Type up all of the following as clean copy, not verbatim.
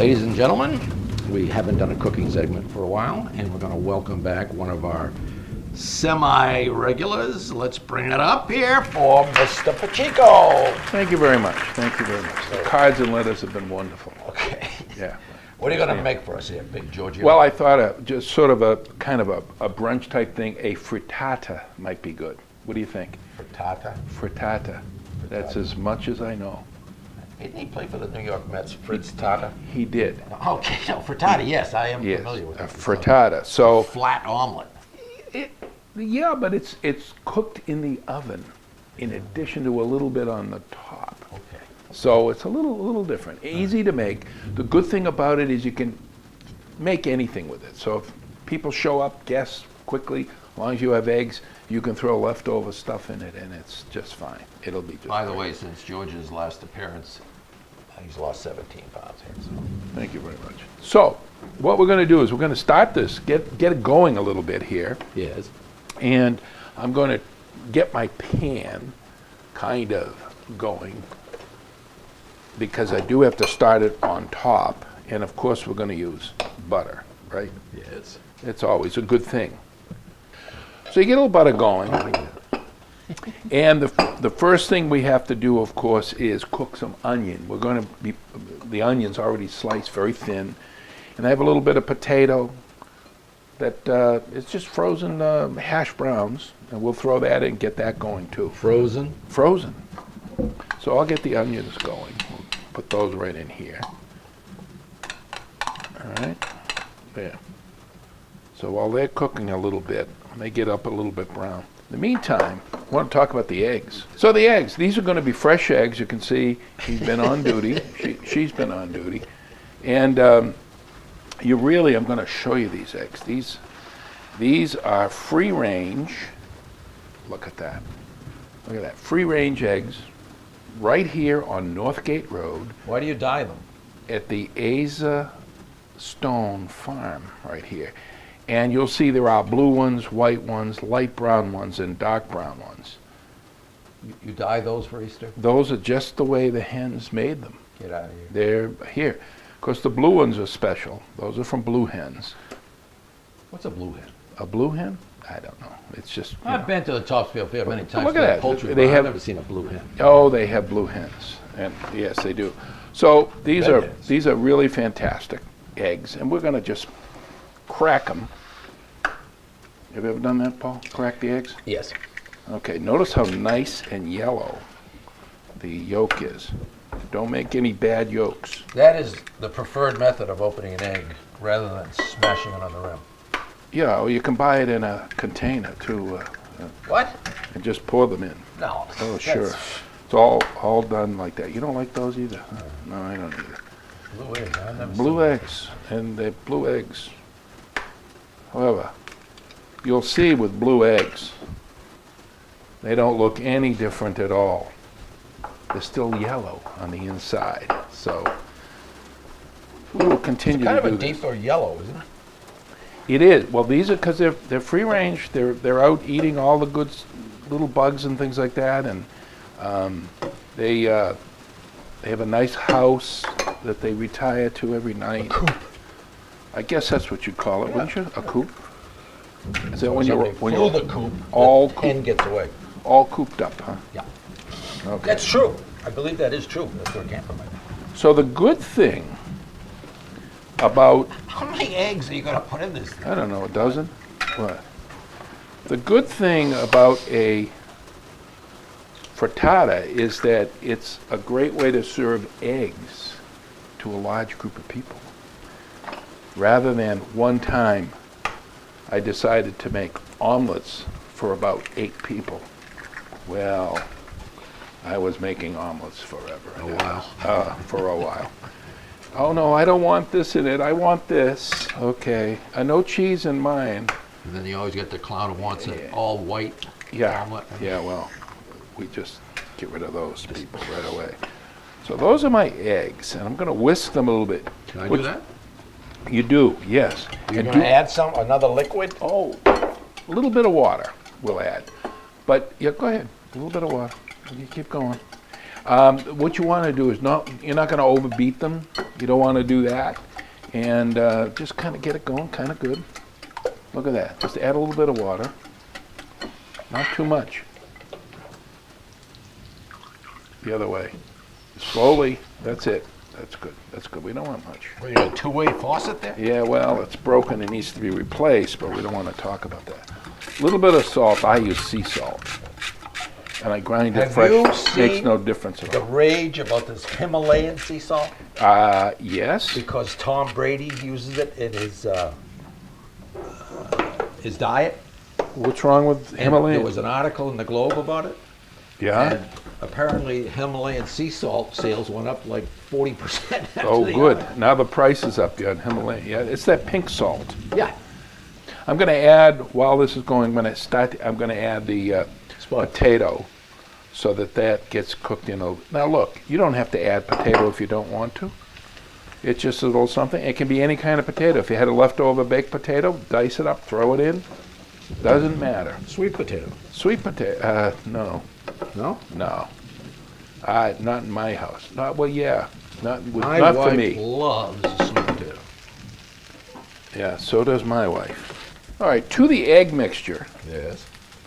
Ladies and gentlemen, we haven't done a cooking segment for a while, and we're going to welcome back one of our semi-regulars. Let's bring it up here for Mr. Pacheco. Thank you very much. Thank you very much. The cards and letters have been wonderful. Okay. Yeah. What are you going to make for us here, Big Giorgio? Well, I thought just sort of a kind of a brunch type thing. A frittata might be good. What do you think? Frittata? Frittata. That's as much as I know. Didn't he play for the New York Mets, Frittata? He did. Okay, no, frittata, yes, I am familiar with a it. frittata. So flat omelet. Yeah, but it's cooked in the oven in addition to a little bit on the top. Okay. So it's a little different. Easy to make. The good thing about it is you can make anything with it. So if people show up, guests quickly, as long as you have eggs, you can throw leftover stuff in it, and it's just fine. It'll be just By the great. way, since George's last appearance, he's lost 17 pounds here. So. Thank you very much. So what we're going to do is we're going to start this, get it going a little bit here. Yes. And I'm going to get my pan kind of going because I do have to start it on top. And of course, we're going to use butter, right? Yes. It's always a good thing. So you get a little butter going. And the first thing we have to do, of course, is cook some onion. We're going to be, the onion's already sliced very thin. And I have a little bit of potato that is just frozen hash browns. And we'll throw that in and get that going too. Frozen? Frozen. So I'll get the onions going. We'll put those right in here. All right, there. So while they're cooking a little bit, they get up a little bit brown. In the meantime, I want to talk about the eggs. So the eggs, these are going to be fresh eggs. You can see he's been on duty. She's been on duty. And I'm going to show you these eggs. These are free range. Look at that. Look at that. Free range eggs right here on Northgate Road. Why do you dye them? At the Asa Stone Farm right here. And you'll see there are blue ones, white ones, light brown ones, and dark brown ones. You dye those for Easter? Those are just the way the hens made them. Get out of here. They're here. Of course, the blue ones are special. Those are from blue hens. What's a blue hen? A blue hen? I don't know. It's just. I've been to the Topsfield Fair many times. Look at that. Poultry, They have, I've never seen a blue hen. Oh, they have blue hens, and yes, they do. So these are really fantastic eggs, and we're going to just crack them. Have you ever done that, Paul? Crack the eggs? Yes. Okay, notice how nice and yellow the yolk is. Don't make any bad yolks. That is the preferred method of opening an egg rather than smashing it on the rim. Yeah, or you can buy it in a container too. What? And just pour them in. No. Oh, sure. It's all done like that. You don't like those either? Huh? No, I don't either. Blue eggs. I've never Blue seen eggs, and they're blue eggs. However, you'll see with blue eggs, they don't look any different at all. They're still yellow on the inside. So we will continue It's kind to of do a this. deeper yellow, isn't it? It is. Well, these are because they're free range. They're out eating all the good little bugs and things like that, and they have a nice house that they retire to every night. A coop. I guess that's what you'd call it, wouldn't you? A coop. Is that when Somebody you're the coop, all the hen gets away. all cooped up, huh? Yeah. Okay. That's true. I believe that is true. That's where it came from. So the good thing about How many eggs are you going to put in this thing? I don't know, a dozen? What? The good thing about a frittata is that it's a great way to serve eggs to a large group of people. Rather than one time, I decided to make omelets for about 8 people. Well, I was making omelets forever. A while. For a while. Oh no, I don't want this in it. I want this. Okay. No cheese in mine. And then you always get the clown who wants it all white Yeah. omelet. Yeah, well, we just get rid of those people right away. So those are my eggs, and I'm going to whisk them a little bit. Can I do that? You do, yes. You're And going to add another liquid? Oh, a little bit of water we'll add. But, yeah, go ahead. A little bit of water. You keep going. What you want to do is you're not going to overbeat them. You don't want to do that. And just kind of get it going kind of good. Look at that. Just add a little bit of water. Not too much. The other way. Slowly. That's it. That's good. That's good. We don't want much. Well, you got a two-way faucet there? Yeah, well, it's broken. It needs to be replaced, but we don't want to talk about that. A little bit of salt. I use sea salt. And I grind it Have fresh. you Makes seen no difference at the all. rage about this Himalayan sea salt? Yes. Because Tom Brady uses it in his diet. What's wrong with And Himalayan? there was an article in the Globe about it. Yeah? And apparently Himalayan sea salt sales went up like 40%. after Oh, the good. article. Now the price is up. You got Himalayan. Yeah, it's that pink salt. Yeah. I'm going to add, while this is going, I'm going to add the potato so that gets cooked in. Now look, you don't have to add potato if you don't want to. It's just a little something. It can be any kind of potato. If you had a leftover baked potato, dice it up, throw it in. Doesn't matter. Sweet potato. Sweet potato, no. No? No. Not in my house. Well, yeah. Not My for wife me. loves a sweet potato. Yeah, so does my wife. All right, to the egg mixture, Yes.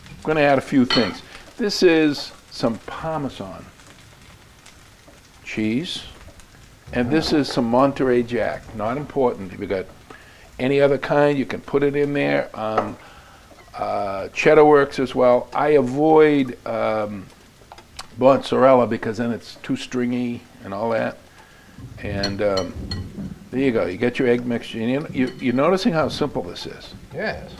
I'm going to add a few things. This is some Parmesan cheese, and this is some Monterey Jack. Not important. If you got any other kind, you can put it in there. Cheddar works as well. I avoid mozzarella because then it's too stringy and all that. And there you go. You get your egg mixture. You're noticing how simple this is. Yes.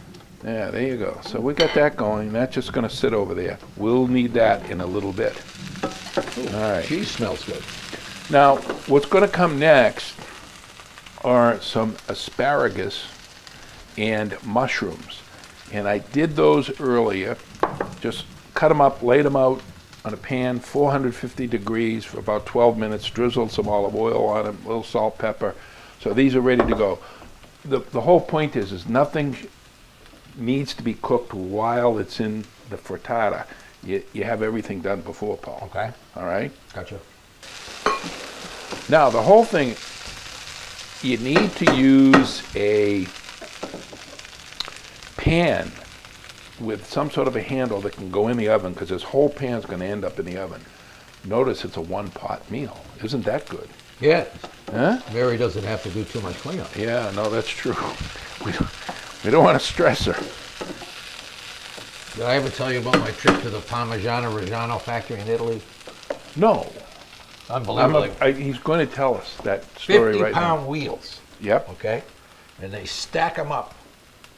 Yeah, there you go. So we got that going. That's just going to sit over there. We'll need that in a little bit. All right. Cheese smells good. Now, what's going to come next are some asparagus and mushrooms. And I did those earlier. Just cut them up, laid them out on a pan, 450 degrees for about 12 minutes, drizzled some olive oil on them, a little salt, pepper. So these are ready to go. The whole point is nothing needs to be cooked while it's in the frittata. You have everything done before, Paul. Okay. All right? Gotcha. Now, the whole thing, you need to use a pan with some sort of a handle that can go in the oven because this whole pan's going to end up in the oven. Notice it's a one-pot meal. Isn't that good? Yeah. Huh? Mary doesn't have to do too much cleanup. Yeah, no, that's true. We don't want to stress her. Did I ever tell you about my trip to the Parmigiano Reggiano factory in Italy? No. Unbelievable. He's going to tell us that story right now. 50-pound wheels, Yep. okay? And they stack them up,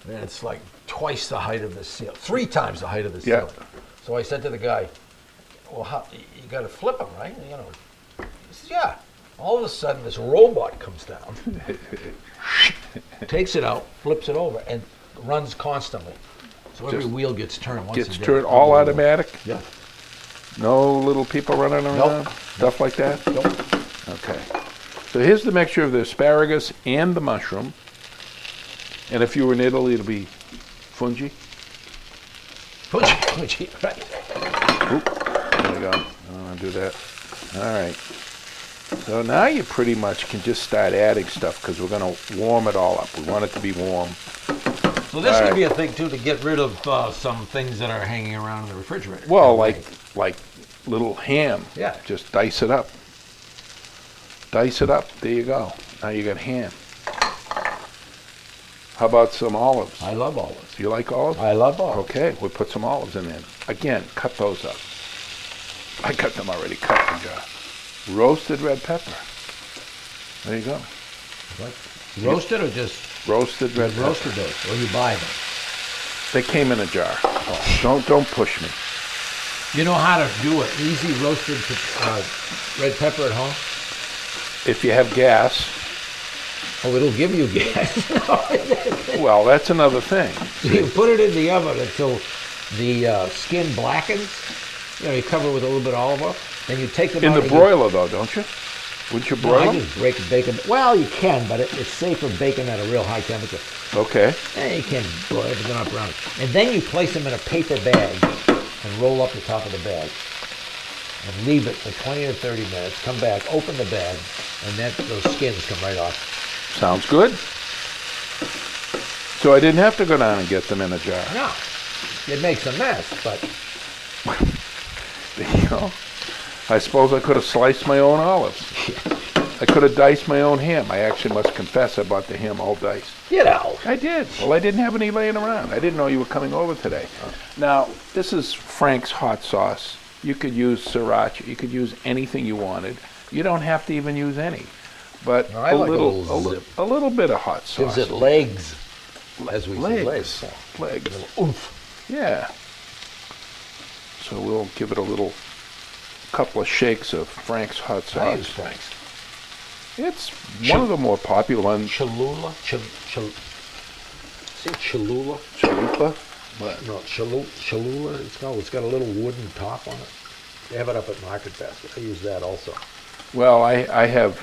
and it's like twice the height of the ceiling, 3 times the height of the Yeah. ceiling. So I said to the guy, well, how, you got to flip them, right? You know, he says, yeah. All of a sudden, this robot comes down, takes it out, flips it over, and runs constantly. So every Just wheel gets turned once Gets a day. turned all Unbelievable. automatic? Yeah. No little people running around? Nope. Stuff like that? Nope. Okay. So here's the mixture of the asparagus and the mushroom. And if you were in Italy, it'll be fungi. Fuji, right. There we go. I don't want to do that. All right. So now you pretty much can just start adding stuff because we're going to warm it all up. We want it to be warm. So this All could right. be a thing too to get rid of some things that are hanging around in the refrigerator. Well, like little ham. Yeah. Just dice it up. Dice it up. There you go. Now you got ham. How about some olives? I love olives. You like olives? I love olives. Okay, we'll put some olives in there. Again, cut those up. I got them already cut in the jar. Roasted red pepper. There you go. What? Roasted or just Roasted red pepper. roasted those, or you buy them? They came in a jar. Oh, don't push me. You know how to do an easy roasted red pepper at home? If you have gas, Oh, it'll give you gas. well, that's another thing. You put it in the oven until the skin blackens. You know, you cover it with a little bit of olive oil. Then you take them In out the and you- broiler, though, don't you? Wouldn't you No, broil I them? just break bacon. Well, you can, but it's safer baking at a real high temperature. Okay. You can broil it, but they're not brown. And then you place them in a paper bag and roll up the top of the bag. and leave it for 20 to 30 minutes. Come back, open the bag, and then those skins come right off. Sounds good. So I didn't have to go down and get them in a jar. No, it makes a mess, but You know, I suppose I could have sliced my own olives. I could have diced my own ham. I actually must confess I bought the ham all diced. you know. I did. Well, I didn't have any laying around. I didn't know you were coming over today. Now, this is Frank's hot sauce. You could use sriracha. You could use anything you wanted. You don't have to even use any. But No, I like a little zip. a little bit of hot sauce. Gives it legs, as we say. legs. Legs. Legs. Oof. Yeah. So we'll give it a little couple of shakes of Frank's hot I use sauce. Frank's. It's one of the more popular ones. Cholula? See Cholula? Chalupa? What? No, Cholula. It's got a little wooden top on it. They have it up at Market Basket. I use that also. Well, I have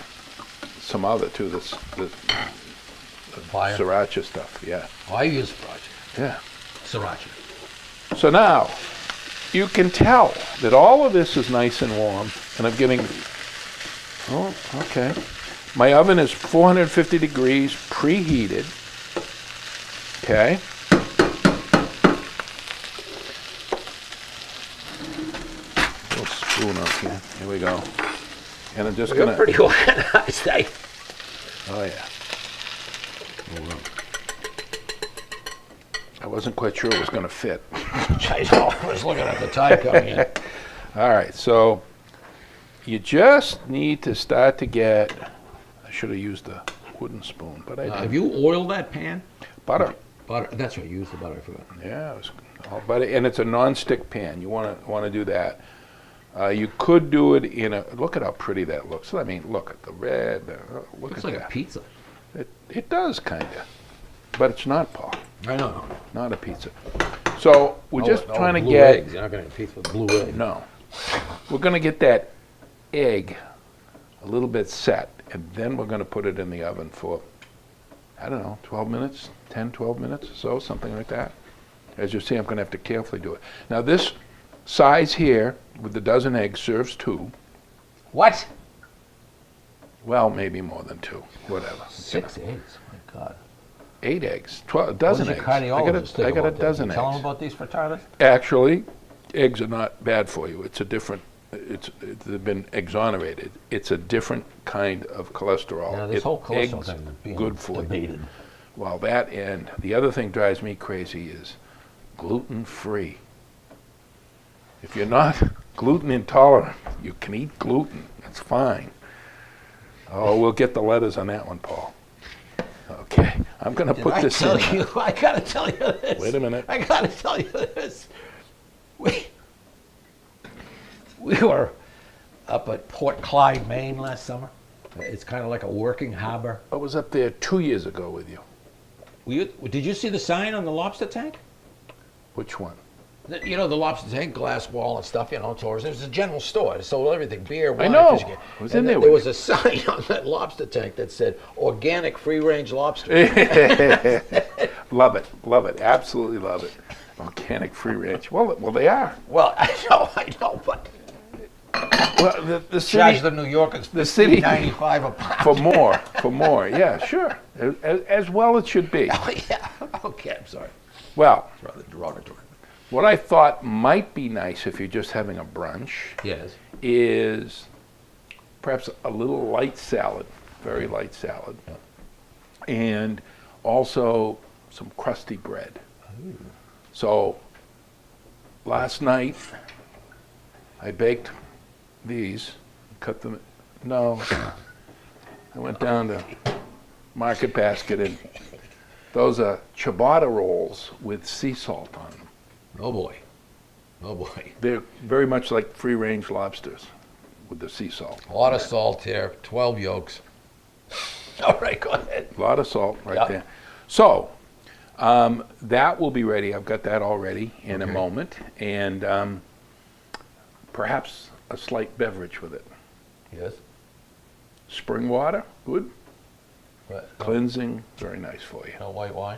some other too. The Fire. sriracha stuff. Yeah. Oh, I use sriracha. Yeah. Sriracha. So now, you can tell that all of this is nice and warm, and I'm getting, oh, okay. My oven is 450 degrees, preheated, okay? Little spoon up here, here we go. And I'm just You're gonna, pretty organized, eh? oh yeah. I wasn't quite sure it was gonna fit. I know. I was looking at the time coming in. All right, so you just need to start to get, I should have used a wooden spoon, but I didn't. Have you oiled that pan? Butter. Butter. That's right. You used the butter. I forgot. Yeah, it was all butter, and it's a non-stick pan. You want to do that. You could do it in a, look at how pretty that looks. I mean, look at the red, look Looks at like that. a pizza. It does, kind of, but it's not, Paul. I know. Not a pizza. So we're just trying to blue get, eggs. You're not going to have pizza with blue eggs. no, we're going to get that egg a little bit set, and then we're going to put it in the oven for, I don't know, 12 minutes, 10, 12 minutes or so, something like that. As you see, I'm going to have to carefully do it. Now this size here, with the dozen eggs, serves 2. What? Well, maybe more than 2, whatever. 6 eggs. My God. 8 eggs, 12, a dozen What did eggs. your cardiologist think I got a about that? dozen You tell him eggs. about these frittatas? Actually, eggs are not bad for you. It's a different, they've been exonerated. It's a different kind of cholesterol. Now, this whole cholesterol Eggs thing is being good for you. debated. Well, that, and the other thing drives me crazy is gluten-free. If you're not gluten intolerant, you can eat gluten. It's fine. Oh, we'll get the letters on that one, Paul. Okay, I'm going to put I this tell in. you, I gotta tell you this. Wait a minute. I gotta tell you this. We were up at Port Clyde, Maine last summer. It's kind of like a working harbor. I was up there 2 years ago with you. Did you see the sign on the lobster tank? Which one? You know, the lobster tank, glass wall and stuff, tours. There's a general store. They sold everything, beer, wine, know. fish. I was And in there There with was a sign on that lobster tank that said, organic free-range lobster. Love it, absolutely love it. Organic free range. Well, they are. Well, I know, but Well, the charge city the New Yorkers the city- $15.95 a pound. for more. Yeah, sure. As well it should be. Oh, yeah. Okay, I'm sorry. Well, It's rather derogatory. what I thought might be nice if you're just having a brunch Yes. is perhaps a little light salad, very light salad, and also some crusty bread. So last night I baked these, cut them. No, I went down to Market Basket, and those are ciabatta rolls with sea salt on them. Oh, boy. Oh, boy. They're very much like free-range lobsters with the sea salt. A lot of salt here, 12 yolks. All right, go ahead. A lot of salt right Yep. there. So that will be ready. I've got that all ready in a Okay. moment, and perhaps a slight beverage with it. Yes. Spring water, good. But Cleansing, very nice for you. no white wine?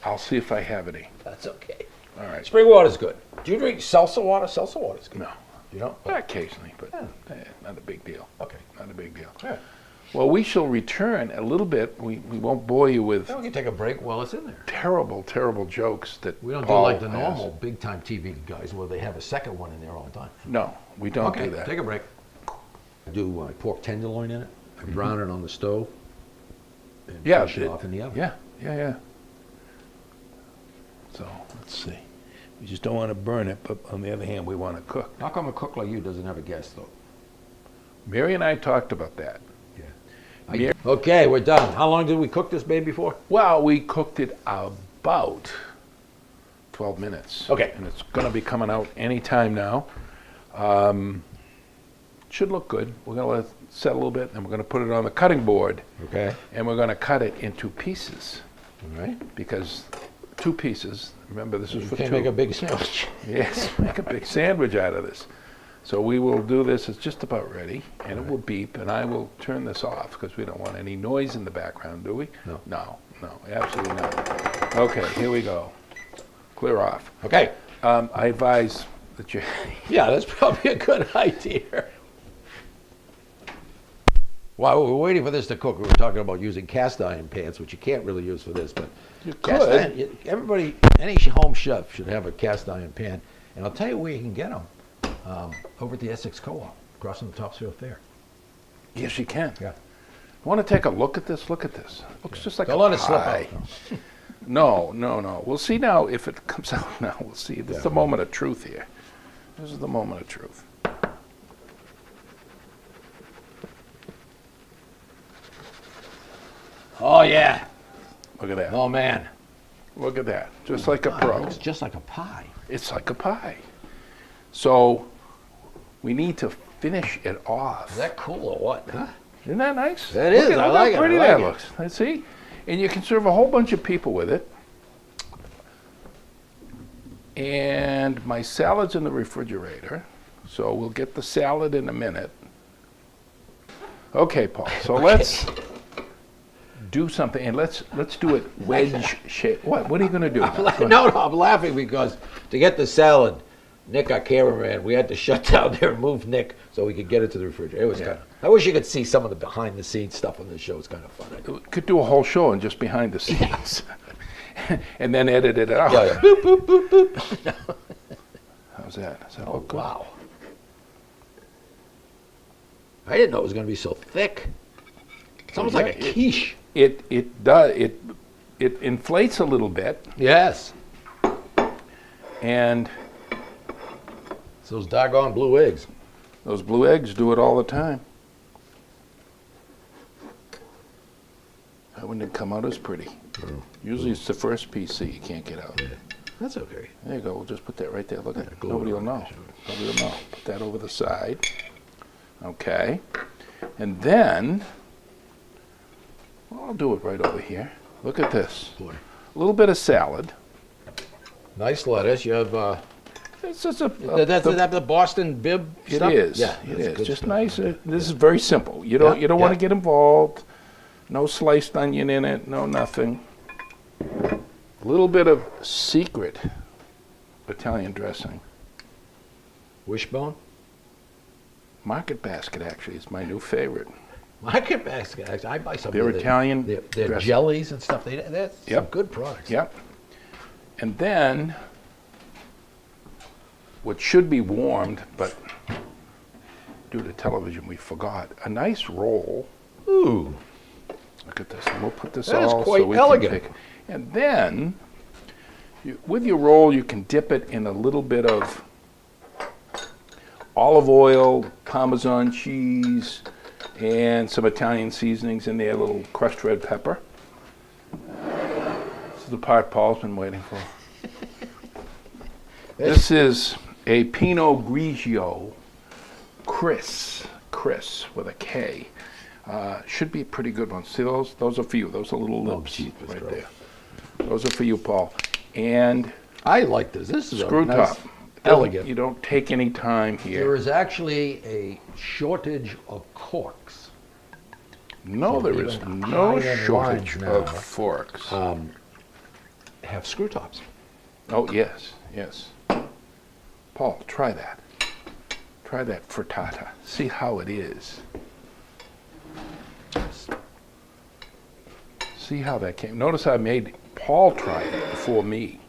I'll see if I have any. That's okay. All right. Spring water's good. Do you drink salsa water? Salsa water's good. No, You know? Occasionally, but Yeah. not a big deal. Okay. Not a big deal. Yeah. Well, we shall return a little bit. We won't bore you with Then we can take a break while it's in there. terrible, terrible jokes that We don't Paul do like the has. normal big-time TV guys where they have a second one in there all the time. No, we don't Okay, do that. take a break. I do pork tenderloin in it. I brown it on the stove. And Yeah, finish it off in the oven. Yeah. So, let's see. We just don't want to burn it, but on the other hand, we want to cook. How come a cook like you doesn't have a gas stove? Mary and I talked about that. Yeah. Okay, we're done. How long did we cook this baby for? Well, we cooked it about 12 minutes. Okay. And it's going to be coming out any time now. Should look good. We're going to let it set a little bit, and we're going to put it on the cutting board, Okay. and we're going to cut it into pieces, All right. because 2 pieces, remember this is You for can't 2. make a big sandwich. Yes, make a big sandwich out of this. So we will do this, it's just about ready, and it will beep, and I will turn this off, because we don't want any noise in the background, do we? No. No, absolutely not. Okay, here we go. Clear off. Okay. I advise that you, Yeah, that's probably a good idea. While we were waiting for this to cook, we were talking about using cast iron pans, which you can't really use for this, but you cast could. iron, everybody, any home chef should have a cast iron pan. And I'll tell you where you can get them. Over at the Essex Co-op, across from the Topsfield Fair. Yes, you can. Yeah. Want to take a look at this? Look at this. Looks just like Don't a let it slip pie. out. No. We'll see now if it comes out now. We'll see. This is Yeah. the moment of truth here. This is the moment of truth. Oh, yeah. Look at that. Oh, man. Look at that. Just like a Wow, pro. it looks just like a pie. It's like a pie. So we need to finish it off. Is that cool or what? Huh? Isn't that nice? That is. Look I how like it. pretty I like that it. looks. Let's see. And you can serve a whole bunch of people with it. And my salad's in the refrigerator, so we'll get the salad in a minute. Okay, Paul. So let's do something, and let's do it wedge shape. What are you going to do? No, I'm laughing because to get the salad, Nick, our cameraman, we had to shut down there and move Nick so we could get it to the refrigerator. It was kind of. I wish you could see some of the behind-the-scenes stuff on this show. It's kind of fun. We could do a whole show and just behind the scenes, and then edit it out. Yeah. Boop, boop, boop, boop. How's that? Does that Oh, look good? wow. I didn't know it was going to be so thick. It's almost Yeah, like a quiche. It does. It inflates a little bit, Yes. and It's those doggone blue eggs. those blue eggs do it all the time. That wouldn't come out as pretty. Usually it's the first piece that you can't get out. That's okay. There you go. We'll just put that right there. Look at it. glue Nobody it will on. know. Nobody will know. Put that over the side. Okay. And then, well, I'll do it right over here. Look at this. Boy. A little bit of salad. Nice lettuce. You have It's just a that's the Boston bib It stuff? is. Yeah, It that's is. good Just stuff. nice. This is very simple. You don't want to yeah. get involved. No sliced onion in it. No nothing. A little bit of secret Italian dressing. Wishbone? Market Basket actually is my new favorite. Market basket. Actually, I buy some. They're of Italian Their dressing. jellies and stuff. That's some Yep. good products. Yep. And then what should be warmed, but due to television we forgot, a nice roll. Ooh. Look at this. And we'll put this That is all quite so we elegant. can take. And then with your roll you can dip it in a little bit of olive oil, Parmesan cheese, and some Italian seasonings in there, a little crushed red pepper. This is the part Paul's been waiting for. This is a Pinot Grigio Chris with a K. Should be a pretty good one. See those? Those are for you. Those are little lips jeepers, right gross. there. Those are for you, Paul. And I like this. This is screw a nice, top. elegant. You don't take any time There here. is actually a shortage of corks. No, so there is even no high-end shortage wines of now, forks. Have screw tops. Oh, yes. Paul, try that. Try that frittata. See how it is. See how that came. Notice I made Paul try it before me.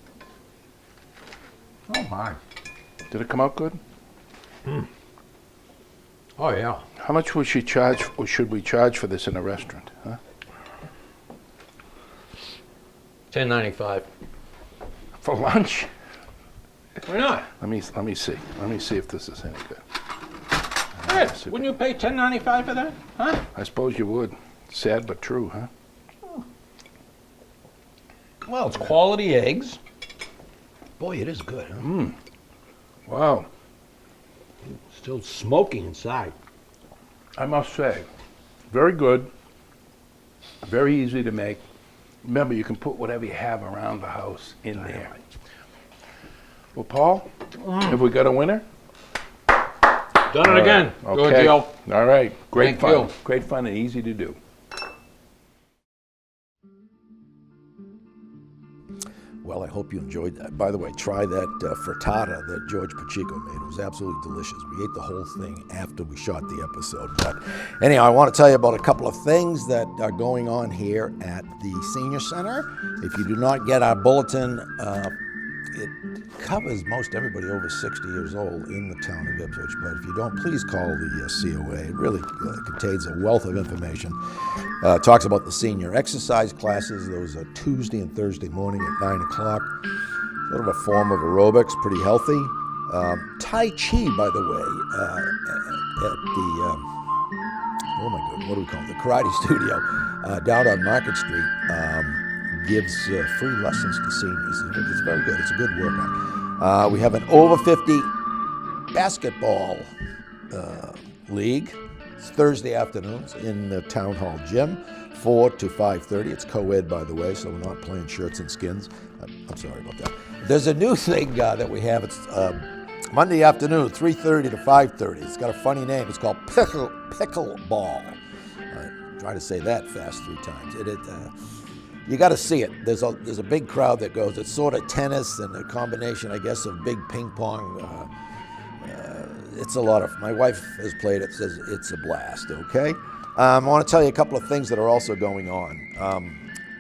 Oh my. Did it come out good? Oh yeah. How much would she charge, or should we charge for this in a restaurant? Huh? $10.95. For lunch? Why not? Let me see. Let me see if this is any good. Yes. Wouldn't you pay $10.95 for that? Huh? I suppose you would. Sad but true, huh? Well, it's quality eggs. Boy, it is good, huh? Wow. Still smoking inside. I must say, very good. Very easy to make. Remember, you can put whatever you have around the house in there. Well, Paul, have we got a winner? Done it again, Okay. Giorgio. All right. Great Thank fun. you. Great fun and easy to do. Well, I hope you enjoyed that. By the way, try that frittata that George Pacheco made. It was absolutely delicious. We ate the whole thing after we shot the episode. But anyhow, I want to tell you about a couple of things that are going on here at the Senior Center. If you do not get our bulletin, it covers most everybody over 60 years old in the town of Ipswich. But if you don't, please call the COA. It really contains a wealth of information. Talks about the senior exercise classes. Those are Tuesday and Thursday morning at 9 o'clock. Sort of a form of aerobics, pretty healthy. Tai Chi, by the way, at the, oh my God, what do we call it? The Karate Studio down on Market Street. Gives free lessons to seniors. It's very good. It's a good workout. We have an over 50 basketball league. It's Thursday afternoons in the town hall gym, 4 to 5:30. It's co-ed, by the way, so we're not playing shirts and skins. I'm sorry about that. There's a new thing that we have. It's Monday afternoon, 3:30 to 5:30. It's got a funny name. It's called pickleball. Try to say that fast 3 times. You got to see it. There's a big crowd that goes. It's sort of tennis and a combination, I guess, of big ping pong. It's a lot of. My wife has played it. Says it's a blast. Okay. I want to tell you a couple of things that are also going on.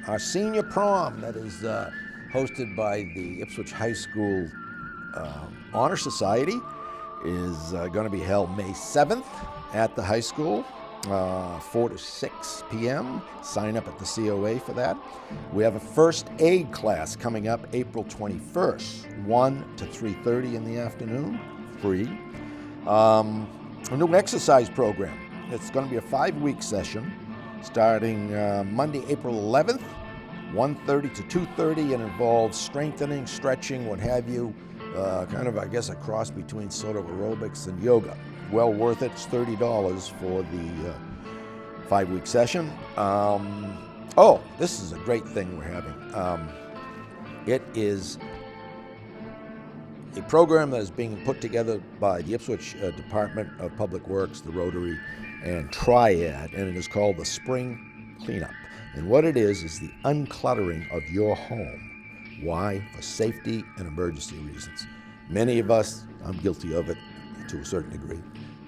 Our senior prom that is hosted by the Ipswich High School Honor Society is going to be held May 7th at the high school. 4 to 6 p.m. Sign up at the COA for that. We have a first aid class coming up April 21st, 1 to 3:30 in the afternoon, free. A new exercise program. It's going to be a 5-week session starting Monday, April 11th, 1:30 to 2:30, and involves strengthening, stretching, what have you, kind of, I guess, a cross between sort of aerobics and yoga. Well worth it. It's $30 for the 5-week session. This is a great thing we're having. It is a program that is being put together by the Ipswich Department of Public Works, the Rotary, and Triad, and it is called the Spring Cleanup. And what it is the uncluttering of your home. Why? For safety and emergency reasons. Many of us, I'm guilty of it to a certain degree,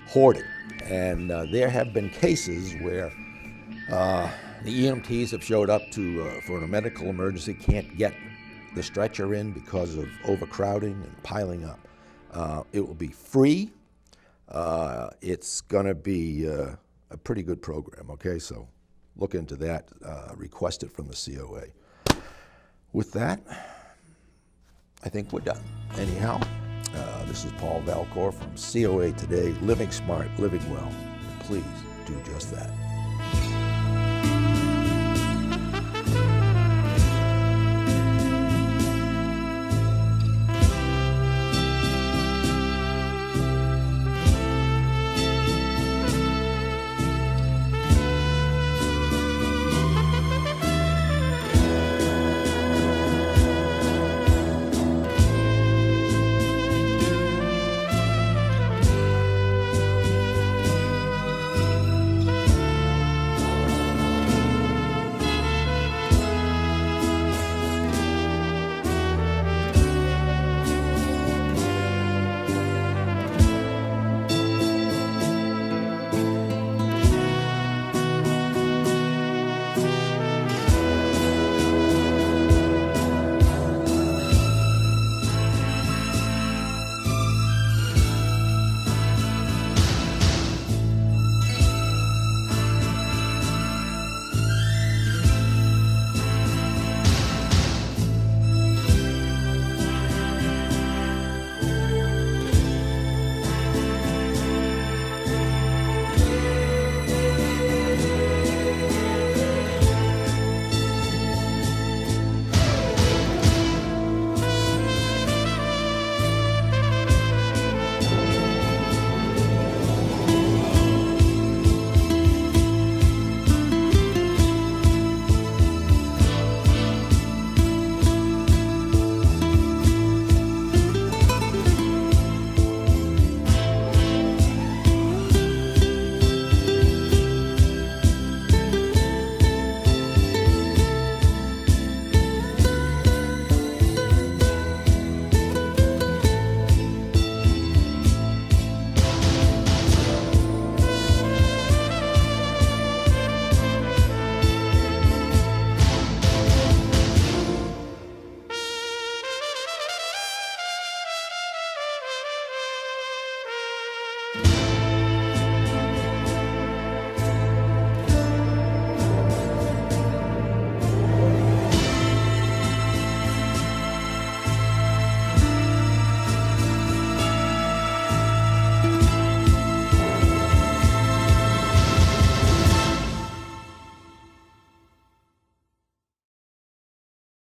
hoarding. And there have been cases where the EMTs have showed up for a medical emergency, can't get the stretcher in because of overcrowding and piling up. It will be free. It's going to be a pretty good program, okay? So look into that, request it from the COA. With that, I think we're done. Anyhow, this is Paul Valcor from COA Today, Living Smart, Living Well. Please do just that.